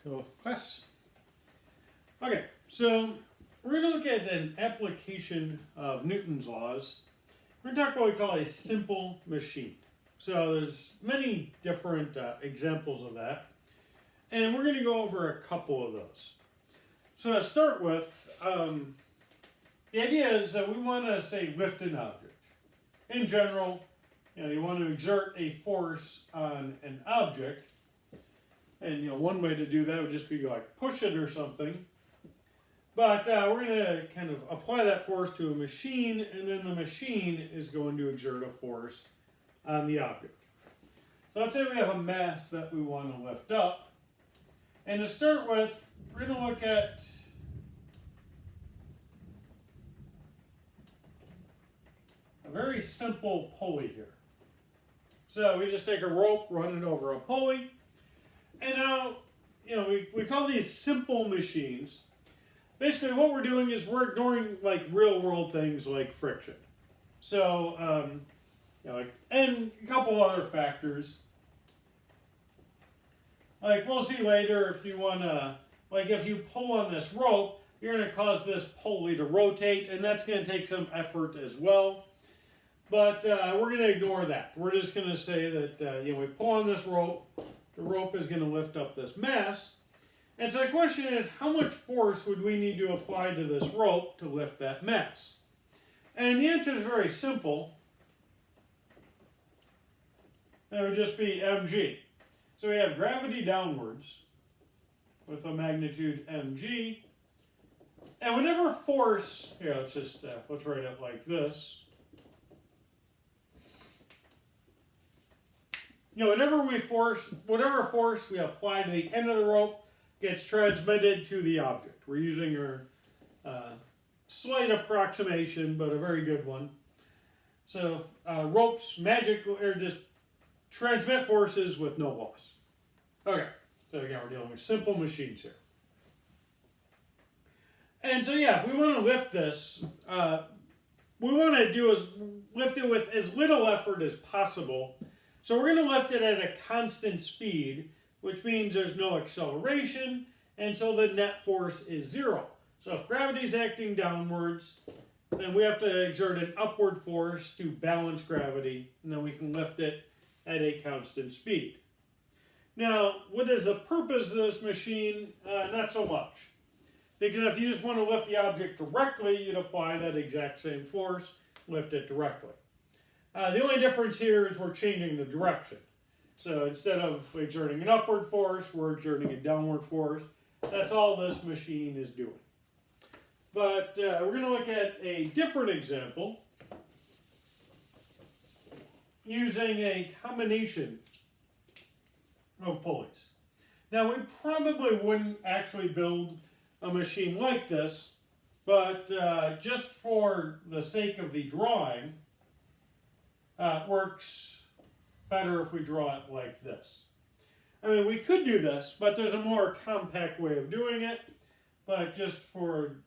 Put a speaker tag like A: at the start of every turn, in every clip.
A: So, class. Okay, so we're going to look at an application of Newton's laws. We're going to talk about what we call a simple machine. So there's many different examples of that, and we're going to go over a couple of those. So to start with, the idea is that we want to, say, lift an object. In general, you want to exert a force on an object, and one way to do that would just be like push it or something. But we're going to kind of apply that force to a machine, and then the machine is going to exert a force on the object. So let's say we have a mass that we want to lift up. And to start with, we're going to look at a very simple pulley here. So we just take a rope, run it over a pulley, and now, we call these simple machines. Basically, what we're doing is we're ignoring like real-world things like friction. So, and a couple other factors. Like we'll see later, if you want to, if you pull on this rope, you're going to cause this pulley to rotate, and that's going to take some effort as well. But we're going to ignore that. We're just going to say that we pull on this rope, the rope is going to lift up this mass. And so the question is, how much force would we need to apply to this rope to lift that mass? And the answer is very simple. It would just be mg. So we have gravity downwards with a magnitude mg. And whatever force, here, let's write it like this. Whatever force we apply to the end of the rope gets transmitted to the object. We're using our slight approximation, but a very good one. So ropes just transmit forces with no loss. Okay, so again, we're dealing with simple machines here. And so if we want to lift this, we want to do is lift it with as little effort as possible. So we're going to lift it at a constant speed, which means there's no acceleration, and so the net force is zero. So if gravity is acting downwards, then we have to exert an upward force to balance gravity, and then we can lift it at a constant speed. Now, what is the purpose of this machine? Not so much. Because if you just want to lift the object directly, you'd apply that exact same force, lift it directly. The only difference here is we're changing the direction. So instead of exerting an upward force, we're exerting a downward force. That's all this machine is doing. But we're going to look at a different example using a combination of pulleys. Now, we probably wouldn't actually build a machine like this, but just for the sake of the drawing, it works better if we draw it like this. I mean, we could do this, but there's a more compact way of doing it. But just for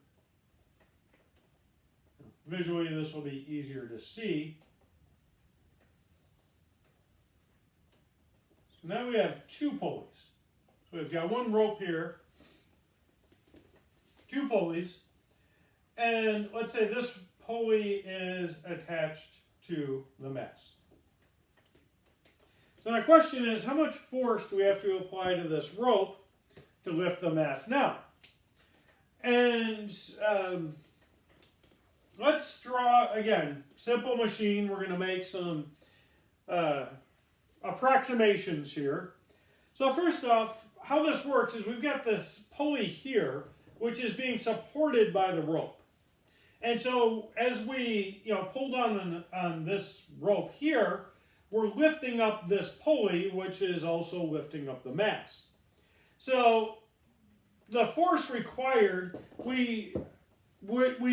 A: visually, this will be easier to see. So now we have two pulleys. So we've got one rope here, two pulleys, and let's say this pulley is attached to the mass. So the question is, how much force do we have to apply to this rope to lift the mass now? And let's draw, again, simple machine. We're going to make some approximations here. So first off, how this works is we've got this pulley here, which is being supported by the rope. And so as we pulled on this rope here, we're lifting up this pulley, which is also lifting up the mass. So the force required, we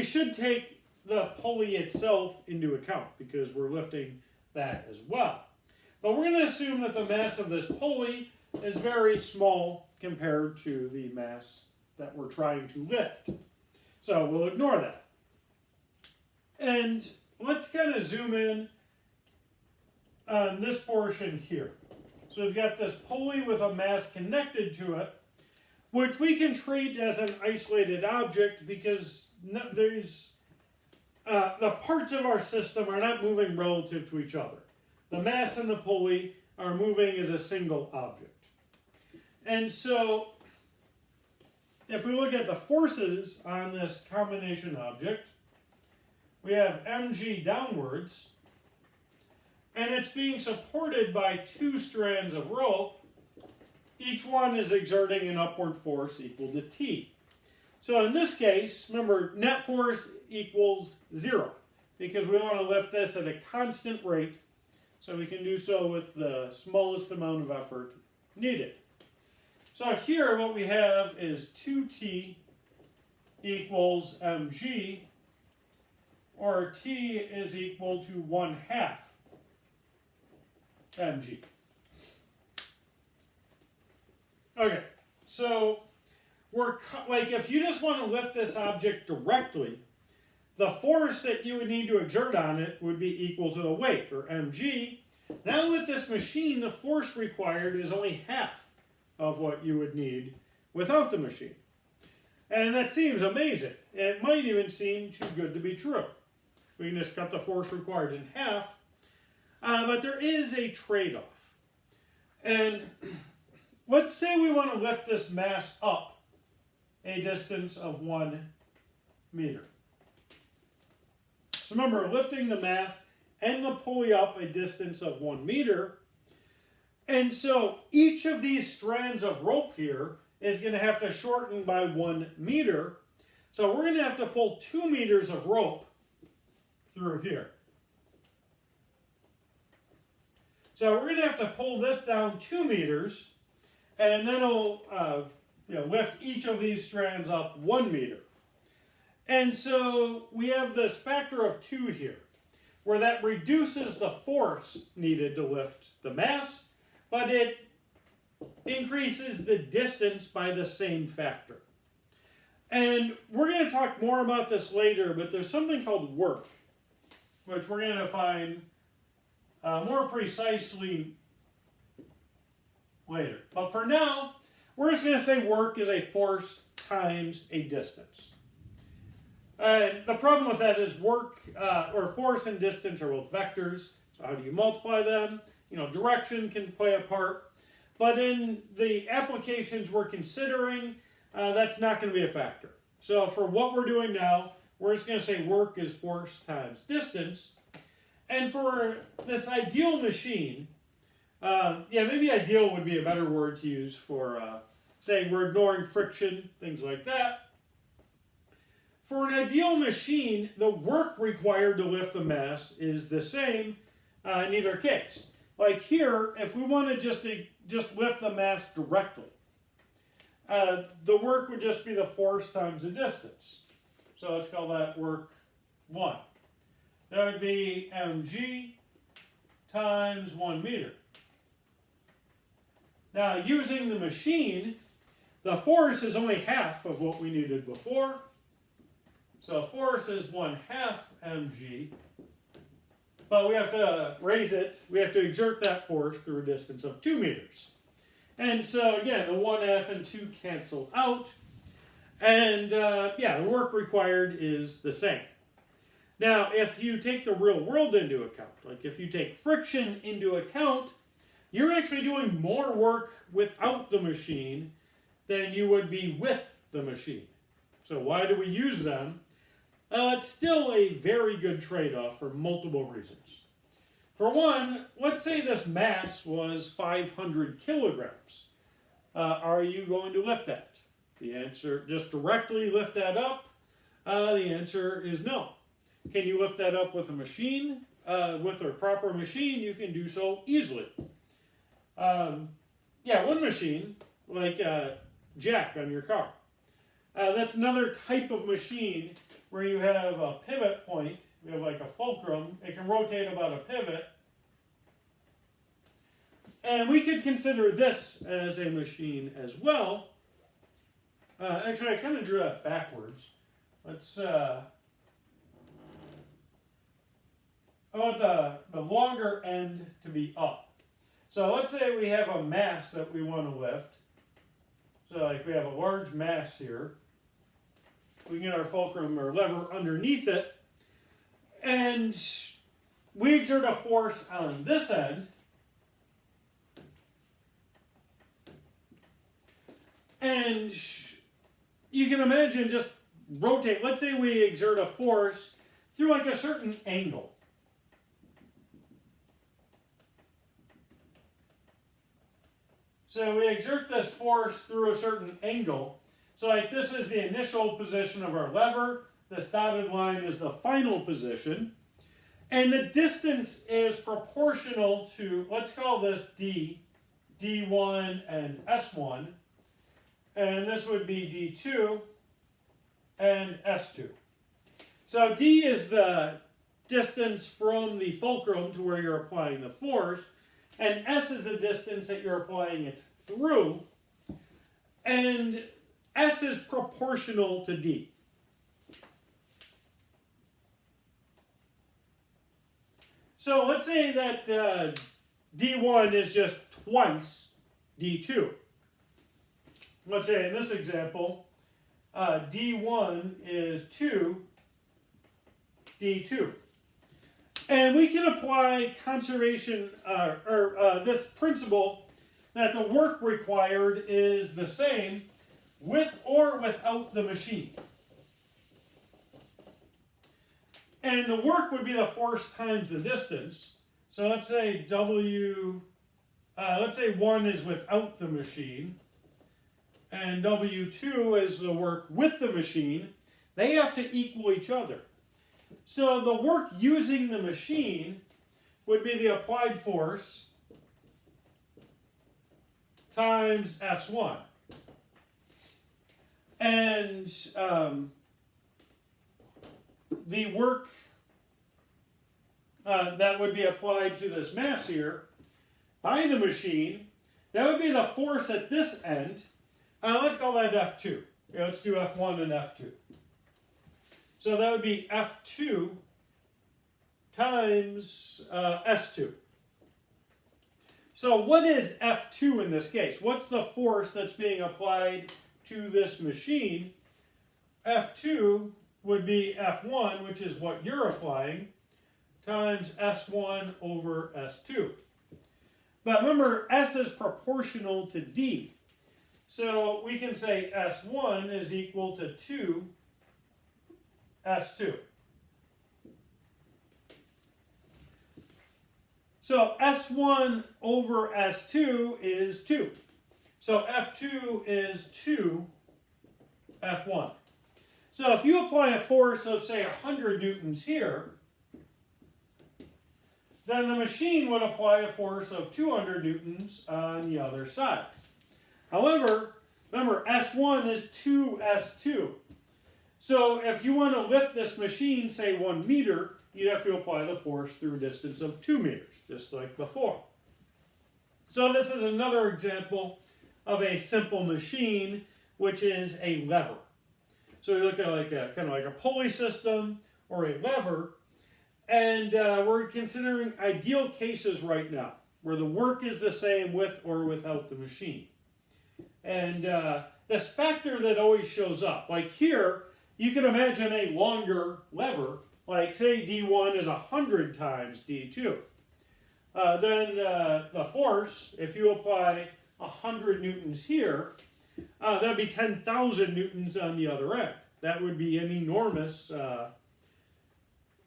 A: should take the pulley itself into account because we're lifting that as well. But we're going to assume that the mass of this pulley is very small compared to the mass that we're trying to lift. So we'll ignore that. And let's kind of zoom in on this portion here. So we've got this pulley with a mass connected to it. which we can treat as an isolated object because the parts of our system are not moving relative to each other. The mass and the pulley are moving as a single object. And so, if we look at the forces on this combination object, we have mg downwards, and it's being supported by two strands of rope. Each one is exerting an upward force equal to T. So in this case, remember, net force equals 0, because we want to lift this at a constant rate, so we can do so with the smallest amount of effort needed. So here what we have is 2T equals mg, or T is equal to 1/2 mg. Okay, so if you just want to lift this object directly, the force that you would need to exert on it would be equal to the weight, or mg. Now with this machine, the force required is only half of what you would need without the machine. And that seems amazing. It might even seem too good to be true. We can just cut the force required in half. But there is a trade-off. And let's say we want to lift this mass up a distance of 1 meter. So remember, lifting the mass and the pulley up a distance of 1 meter. And so each of these strands of rope here is going to have to shorten by 1 meter. So we're going to have to pull 2 meters of rope through here. So we're going to have to pull this down 2 meters, and then it'll lift each of these strands up 1 meter. And so we have this factor of 2 here, where that reduces the force needed to lift the mass, but it increases the distance by the same factor. And we're going to talk more about this later, but there's something called work, which we're going to define more precisely later. But for now, we're just going to say work is a force times a distance. The problem with that is work, or force and distance are both vectors. So how do you multiply them? Direction can play a part. But in the applications we're considering, that's not going to be a factor. So for what we're doing now, we're just going to say work is force times distance. And for this ideal machine, maybe ideal would be a better word to use for saying we're ignoring friction, things like that. For an ideal machine, the work required to lift the mass is the same in either case. Like here, if we want to just lift the mass directly, the work would just be the force times the distance. So let's call that work 1. That would be mg times 1 meter. Now, using the machine, the force is only half of what we needed before. So force is 1/2 mg. But we have to raise it. We have to exert that force through a distance of 2 meters. And so, again, the 1/2 and 2 cancel out. And, the work required is the same. Now, if you take the real world into account, like if you take friction into account, you're actually doing more work without the machine than you would be with the machine. So why do we use them? It's still a very good trade-off for multiple reasons. For one, let's say this mass was 500 kilograms. Are you going to lift that? The answer, just directly lift that up? The answer is no. Can you lift that up with a machine? With a proper machine, you can do so easily. One machine, like a jack on your car. That's another type of machine where you have a pivot point. You have like a fulcrum. It can rotate about a pivot. And we could consider this as a machine as well. Actually, I kind of drew that backwards. Let's... I want the longer end to be up. So let's say we have a mass that we want to lift. So like we have a large mass here. We can get our fulcrum or lever underneath it, and we exert a force on this end, and you can imagine just rotate. Let's say we exert a force through like a certain angle. So we exert this force through a certain angle. So like this is the initial position of our lever. This dotted line is the final position. And the distance is proportional to, let's call this D, D1 and S1. And this would be D2 and S2. So D is the distance from the fulcrum to where you're applying the force. And S is the distance that you're applying it through. And S is proportional to D. So let's say that D1 is just twice D2. Let's say in this example, D1 is 2 D2. And we can apply conservation, this principle that the work required is the same with or without the machine. And the work would be the force times the distance. So let's say let's say 1 is without the machine, and W2 is the work with the machine. They have to equal each other. So the work using the machine would be the applied force times S1. And the work that would be applied to this mass here by the machine, that would be the force at this end. Let's call that F2. Yeah, let's do F1 and F2. So that would be F2 times S2. So what is F2 in this case? What's the force that's being applied to this machine? F2 would be F1, which is what you're applying, times S1 over S2. But remember, S is proportional to D. So we can say S1 is equal to 2 S2. So S1 over S2 is 2. So F2 is 2 F1. So if you apply a force of, say, 100 newtons here, then the machine would apply a force of 200 newtons on the other side. However, remember, S1 is 2S2. So if you want to lift this machine, say 1 meter, you'd have to apply the force through a distance of 2 meters, just like before. So this is another example of a simple machine, which is a lever. So we looked at like a kind of like a pulley system or a lever, and we're considering ideal cases right now, where the work is the same with or without the machine. And this factor that always shows up, like here, you can imagine a longer lever, like say D1 is 100 times D2. Then the force, if you apply 100 newtons here, that would be 10,000 newtons on the other end. That would be an enormous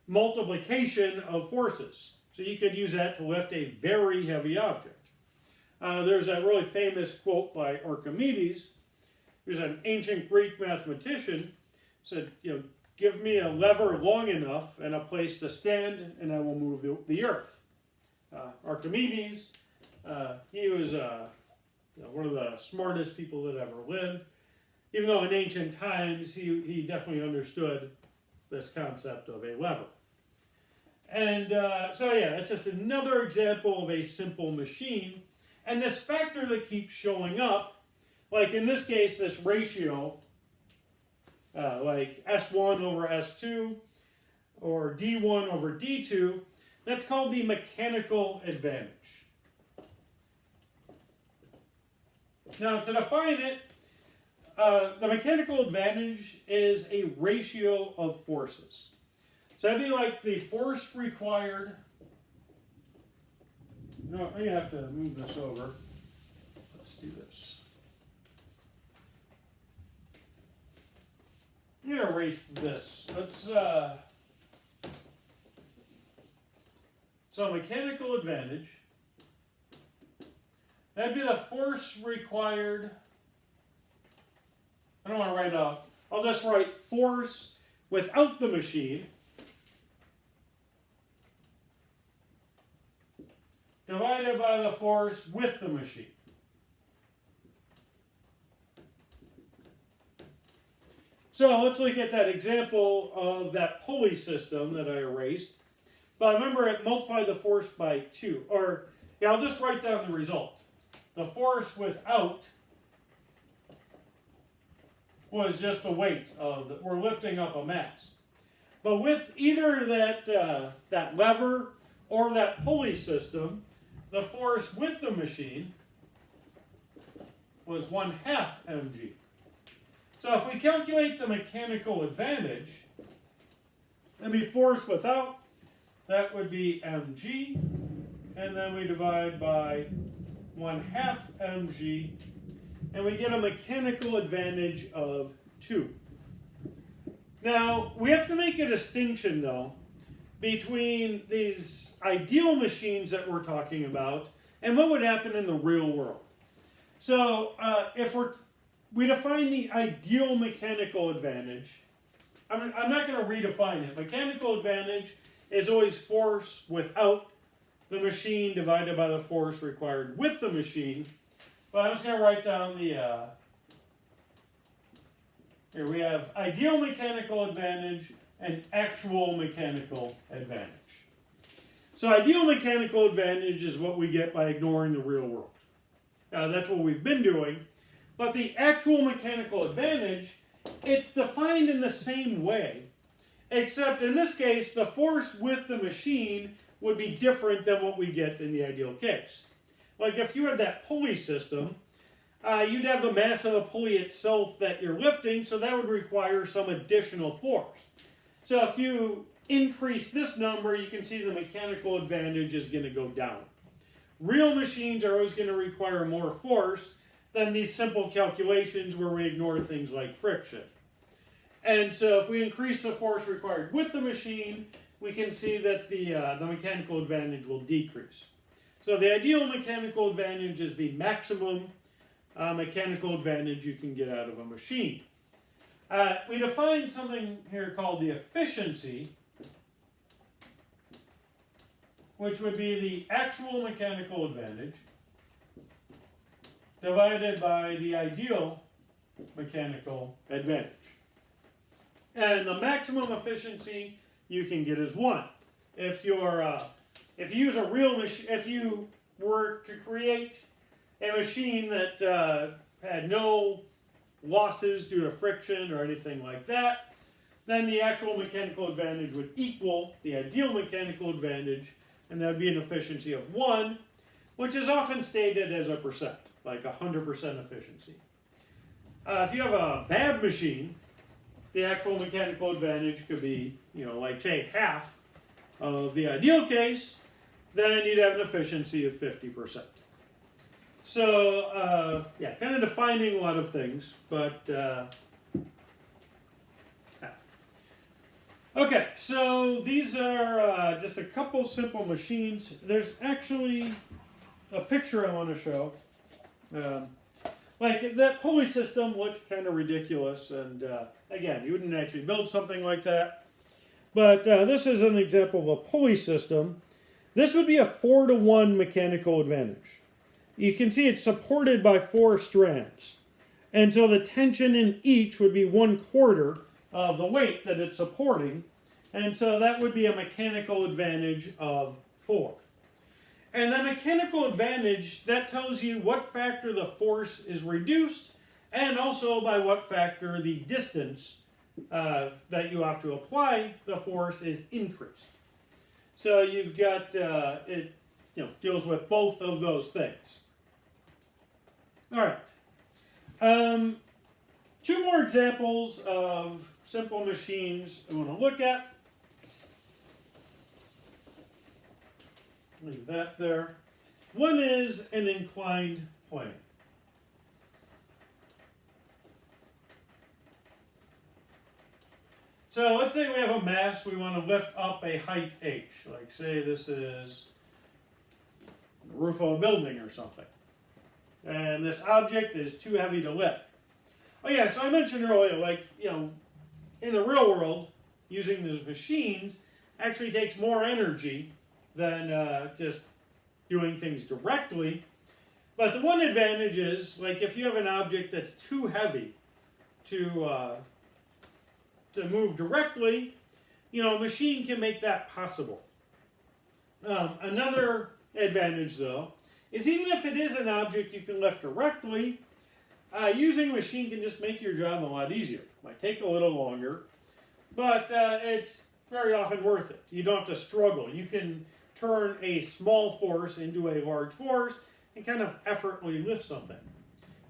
A: multiplication of forces. So you could use that to lift a very heavy object. There's a really famous quote by Archimedes, who's an ancient Greek mathematician, said, give me a lever long enough and a place to stand, and I will move the earth. Archimedes, he was one of the smartest people that ever lived. Even though in ancient times he definitely understood this concept of a lever. And so yeah, that's just another example of a simple machine. And this factor that keeps showing up, like in this case, this ratio, like S1 over S2 or D1 over D2, that's called the mechanical advantage. Now to define it, the mechanical advantage is a ratio of forces. So that'd be like the force required. No, I have to move this over. Let's do this. I'm going to erase this. So mechanical advantage. That'd be the force required. I don't want to write off. I'll just write force without the machine divided by the force with the machine. So let's look at that example of that pulley system that I erased. But remember, it multiplied the force by 2. Or, yeah, I'll just write down the result. The force without was just the weight of we're lifting up a mass. But with either that lever or that pulley system, the force with the machine was 1/2 mg. So if we calculate the mechanical advantage, that'd be force without, that would be mg, and then we divide by 1/2 mg, and we get a mechanical advantage of 2. Now, we have to make a distinction, though, between these ideal machines that we're talking about and what would happen in the real world. So, if we define the ideal mechanical advantage, I'm not going to redefine it. Mechanical advantage is always force without the machine divided by the force required with the machine. But I'm just going to write down the, here we have ideal mechanical advantage and actual mechanical advantage. So ideal mechanical advantage is what we get by ignoring the real world. That's what we've been doing. But the actual mechanical advantage, it's defined in the same way, except in this case, the force with the machine would be different than what we get in the ideal case. Like if you had that pulley system, you'd have the mass of the pulley itself that you're lifting, so that would require some additional force. So if you increase this number, you can see the mechanical advantage is going to go down. Real machines are always going to require more force than these simple calculations where we ignore things like friction. And so if we increase the force required with the machine, we can see that the mechanical advantage will decrease. So the ideal mechanical advantage is the maximum mechanical advantage you can get out of a machine. We define something here called the efficiency, which would be the actual mechanical advantage divided by the ideal mechanical advantage. And the maximum efficiency you can get is 1. If you use a real machine, if you were to create a machine that had no losses due to friction or anything like that, then the actual mechanical advantage would equal the ideal mechanical advantage, and that would be an efficiency of 1, which is often stated as a percent, like 100% efficiency. If you have a bad machine, the actual mechanical advantage could be, like say half of the ideal case, then you'd have an efficiency of 50%. So, yeah, kind of defining a lot of things, but, okay, so these are just a couple simple machines. There's actually a picture I want to show. Like, that pulley system looked kind of ridiculous, and again, you wouldn't actually build something like that. But this is an example of a pulley system. This would be a 4-to-1 mechanical advantage. You can see it's supported by 4 strands. And so the tension in each would be 1/4 of the weight that it's supporting. And so that would be a mechanical advantage of 4. And that mechanical advantage, that tells you what factor the force is reduced, and also by what factor the distance that you have to apply the force is increased. So you've got, it deals with both of those things. All right. two more examples of simple machines I want to look at. Leave that there. One is an inclined plane. So let's say we have a mass we want to lift up a height h. Like say this is the roof of a building or something. And this object is too heavy to lift. Oh yeah, so I mentioned earlier, like, in the real world, using these machines actually takes more energy than just doing things directly. But the one advantage is, like, if you have an object that's too heavy to move directly, a machine can make that possible. Another advantage, though, is even if it is an object you can lift directly, using a machine can just make your job a lot easier. It might take a little longer, but it's very often worth it. You don't have to struggle. You can turn a small force into a large force and kind of effortlessly lift something.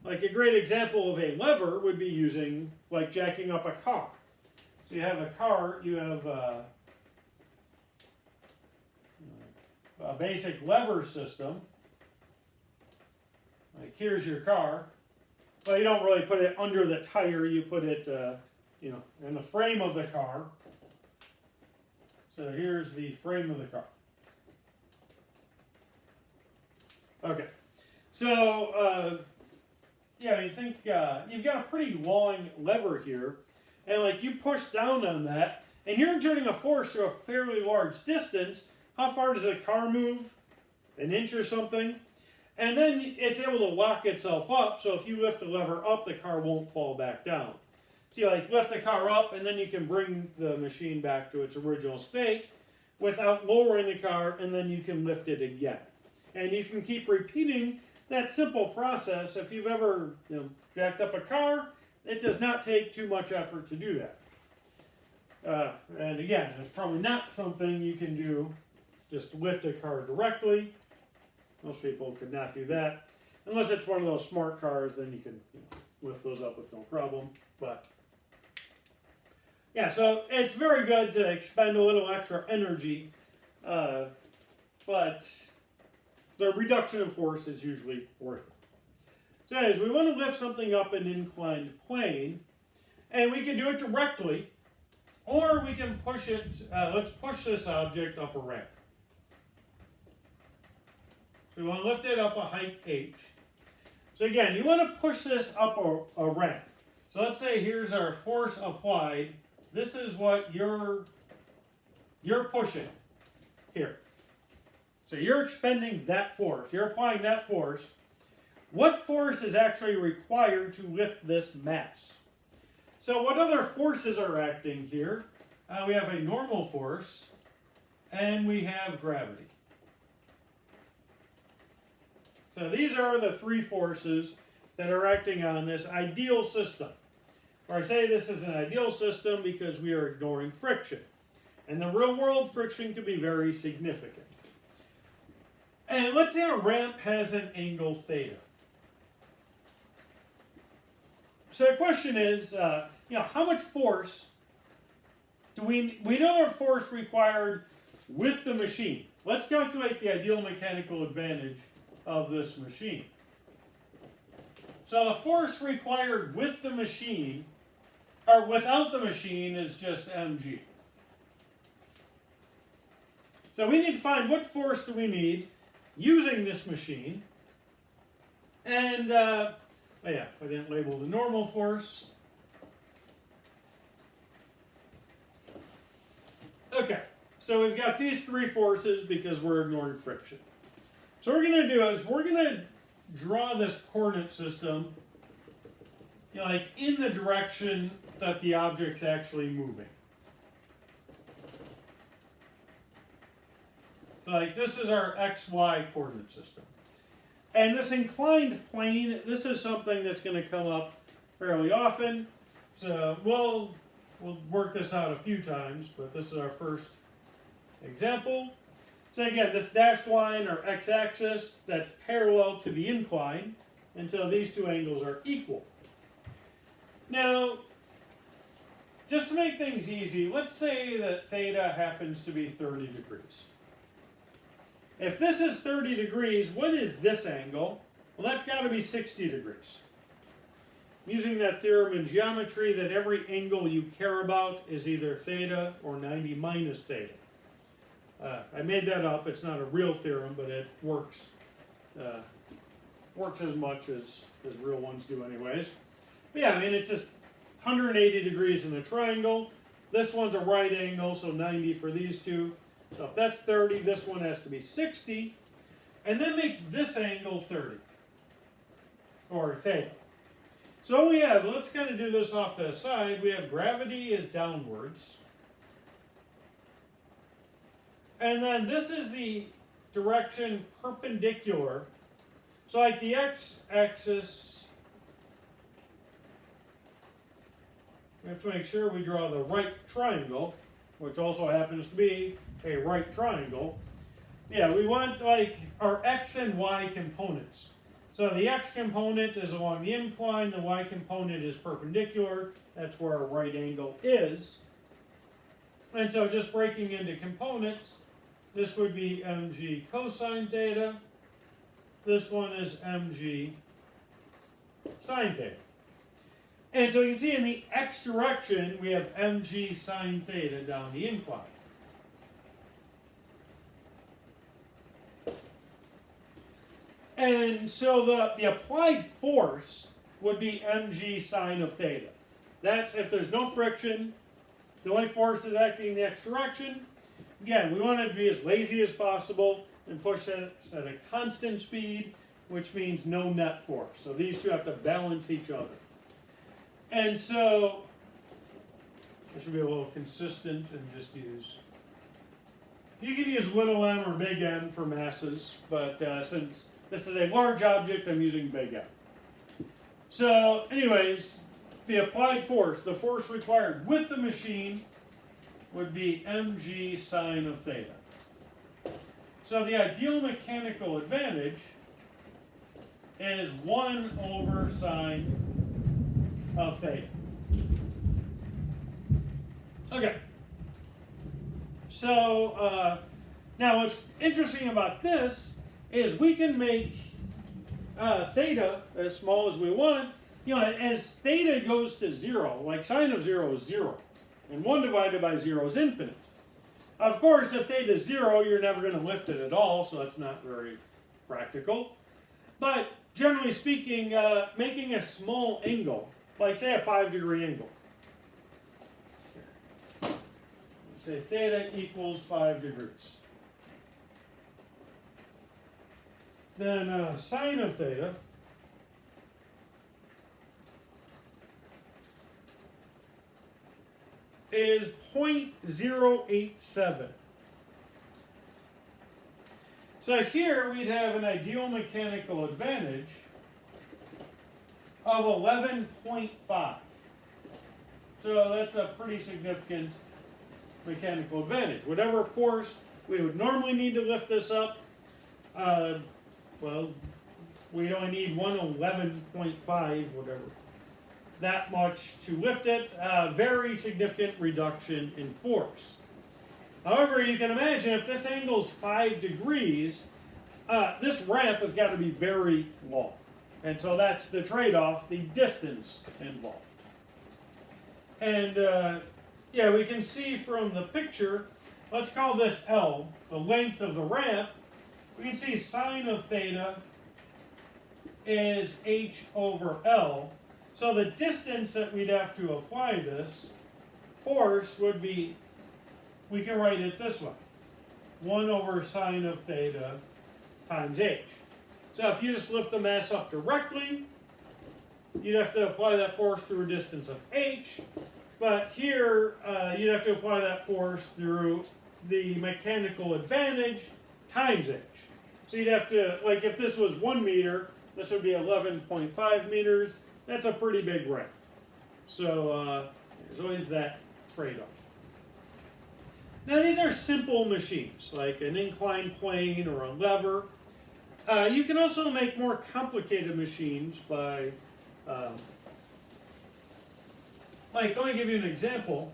A: Like a great example of a lever would be using, like, jacking up a car. So you have a car, you have a basic lever system. Like here's your car. Well, you don't really put it under the tire, you put it in the frame of the car. So here's the frame of the car. Okay, so you think you've got a pretty long lever here, and like you push down on that, and you're exerting a force through a fairly large distance. How far does the car move? An inch or something? And then it's able to lock itself up, so if you lift the lever up, the car won't fall back down. So you lift the car up, and then you can bring the machine back to its original state without lowering the car, and then you can lift it again. And you can keep repeating that simple process. If you've ever jacked up a car, it does not take too much effort to do that. And again, it's probably not something you can do just lift a car directly. Most people could not do that. Unless it's one of those smart cars, then you can lift those up with no problem. But yeah, so it's very good to expend a little extra energy, but the reduction of force is usually worth it. So anyways, we want to lift something up an inclined plane, and we can do it directly, or we can push it, let's push this object up a ramp. So we want to lift it up a height h. So again, you want to push this up a ramp. So let's say here's our force applied. This is what you're pushing here. So you're expending that force. You're applying that force. What force is actually required to lift this mass? So what other forces are acting here? We have a normal force, and we have gravity. So these are the three forces that are acting on this ideal system. Or I say this is an ideal system because we are ignoring friction. In the real world, friction can be very significant. And let's say a ramp has an angle theta. So the question is, how much force do we know our force required with the machine. Let's calculate the ideal mechanical advantage of this machine. So the force required with the machine, or without the machine, is just mg. So we need to find what force do we need using this machine. And, oh yeah, I didn't label the normal force. Okay, so we've got these three forces because we're ignoring friction. So what we're going to do is we're going to draw this coordinate system like in the direction that the object's actually moving. So like this is our XY coordinate system. And this inclined plane, this is something that's going to come up fairly often. So we'll work this out a few times, but this is our first example. So again, this dashed line, or x-axis, that's parallel to the incline until these two angles are equal. Now, just to make things easy, let's say that theta happens to be 30 degrees. If this is 30 degrees, what is this angle? Well, that's got to be 60 degrees. Using that theorem in geometry that every angle you care about is either theta or 90 minus theta. I made that up. It's not a real theorem, but it works as much as real ones do anyways. But yeah, I mean, it's just 180 degrees in the triangle. This one's a right angle, so 90 for these two. So if that's 30, this one has to be 60. And that makes this angle 30, or theta. So we have, let's kind of do this off to the side. We have gravity is downwards. And then this is the direction perpendicular. So like the x-axis, we have to make sure we draw the right triangle, which also happens to be a right triangle. Yeah, we want like our x and y components. So the x component is along the incline, the y component is perpendicular. That's where our right angle is. And so just breaking into components, this would be mg cosine theta. This one is mg sine theta. And so you can see in the x direction, we have mg sine theta down the incline. And so the applied force would be mg sine of theta. That's if there's no friction, the only force is acting in the x direction. Again, we want it to be as lazy as possible and push it at a constant speed, which means no net force. So these two have to balance each other. And so I should be a little consistent and just use, you can use little m or big M for masses, but since this is a large object, I'm using big M. So anyways, the applied force, the force required with the machine, would be mg sine of theta. So the ideal mechanical advantage is 1 over sine of theta. Okay. So now what's interesting about this is we can make theta as small as we want. You know, as theta goes to 0, like sine of 0 is 0. And 1 divided by 0 is infinite. Of course, if theta is 0, you're never going to lift it at all, so that's not very practical. But generally speaking, making a small angle, like say a 5-degree angle. Say theta equals 5 degrees. Then sine of theta is 0.087. So here we'd have an ideal mechanical advantage of 11.5. So that's a pretty significant mechanical advantage. Whatever force we would normally need to lift this up, well, we only need 111.5, whatever, that much to lift it. Very significant reduction in force. However, you can imagine if this angle is 5 degrees, this ramp has got to be very long. And so that's the trade-off, the distance involved. And yeah, we can see from the picture, let's call this L, the length of the ramp. We can see sine of theta is h over L. So the distance that we'd have to apply this force would be, we can write it this way, 1 over sine of theta times h. So if you just lift the mass up directly, you'd have to apply that force through a distance of h. But here, you'd have to apply that force through the mechanical advantage times h. So you'd have to, like if this was 1 meter, this would be 11.5 meters. That's a pretty big ramp. So there's always that trade-off. Now these are simple machines, like an inclined plane or a lever. You can also make more complicated machines by Like, let me give you an example.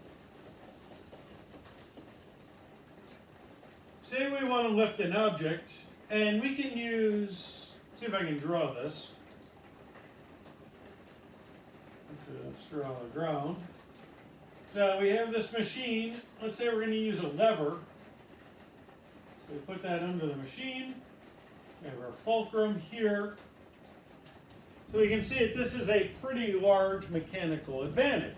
A: Say we want to lift an object, and we can use, see if I can draw this. Let's draw on the ground. So we have this machine. Let's say we're going to use a lever. We put that under the machine. We have our fulcrum here. So we can see that this is a pretty large mechanical advantage.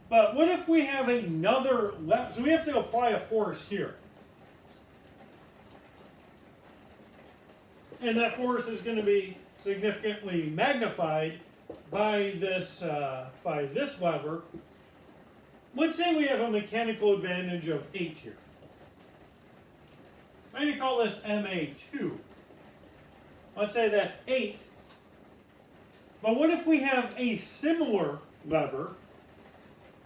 A: But what if we have another lever? So we have to apply a force here. And that force is going to be significantly magnified by this lever. Let's say we have a mechanical advantage of 8 here. I'm going to call this MA2. Let's say that's 8. But what if we have a similar lever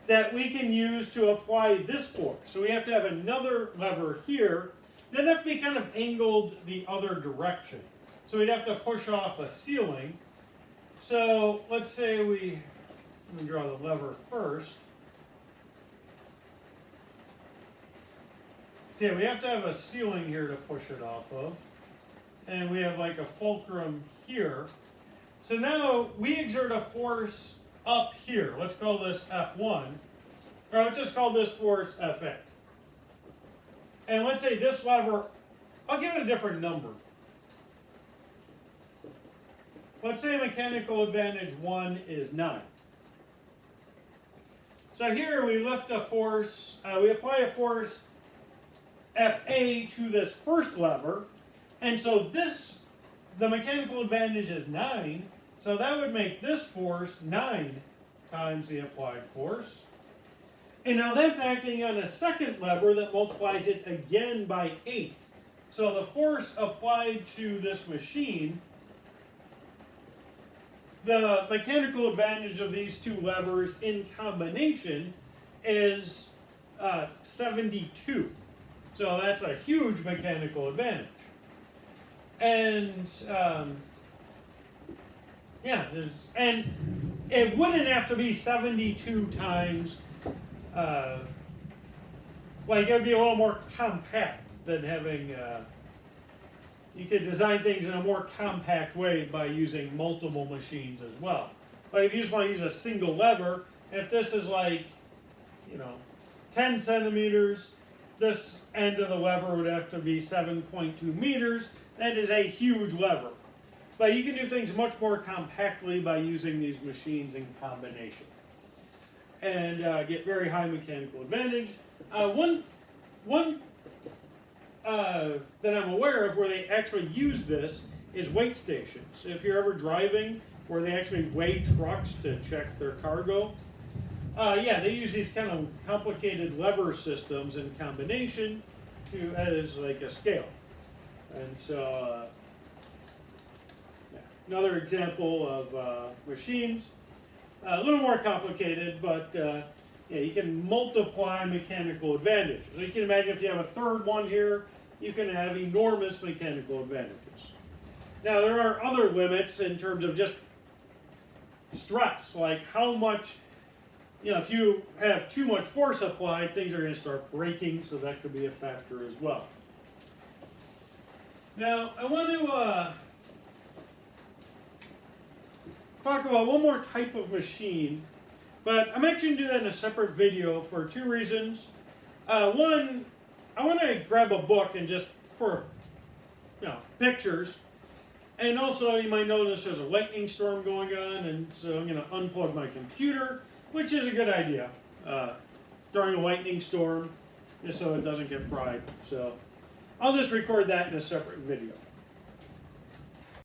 A: that we can use to apply this force? So we have to have another lever here. Then have to be kind of angled the other direction. So we'd have to push off a ceiling. So let's say let me draw the lever first. So yeah, we have to have a ceiling here to push it off of. And we have like a fulcrum here. So now we exert a force up here. Let's call this F1. Or let's just call this force Fa. And let's say this lever, I'll give it a different number. Let's say mechanical advantage 1 is 9. So here we lift a force, we apply a force Fa to this first lever. And so the mechanical advantage is 9. So that would make this force 9 times the applied force. And now that's acting on a second lever that multiplies it again by 8. So the force applied to this machine, the mechanical advantage of these two levers in combination is 72. So that's a huge mechanical advantage. And and it wouldn't have to be 72 times. Like it would be a little more compact than having. You could design things in a more compact way by using multiple machines as well. Like if you just want to use a single lever, if this is like, 10 centimeters, this end of the lever would have to be 7.2 meters. That is a huge lever. But you can do things much more compactly by using these machines in combination. And get very high mechanical advantage. One that I'm aware of where they actually use this is weight stations. If you're ever driving where they actually weigh trucks to check their cargo, they use these kind of complicated lever systems in combination as like a scale. And so, another example of machines. A little more complicated, but you can multiply mechanical advantage. So you can imagine if you have a third one here, you can have enormous mechanical advantages. Now there are other limits in terms of just stress, like how much, if you have too much force applied, things are going to start breaking, so that could be a factor as well. Now I want to talk about one more type of machine, but I'm actually going to do that in a separate video for two reasons. One, I want to grab a book and just for pictures, and also you might notice there's a lightning storm going on, and so I'm going to unplug my computer, which is a good idea during a lightning storm, just so it doesn't get fried. So I'll just record that in a separate video.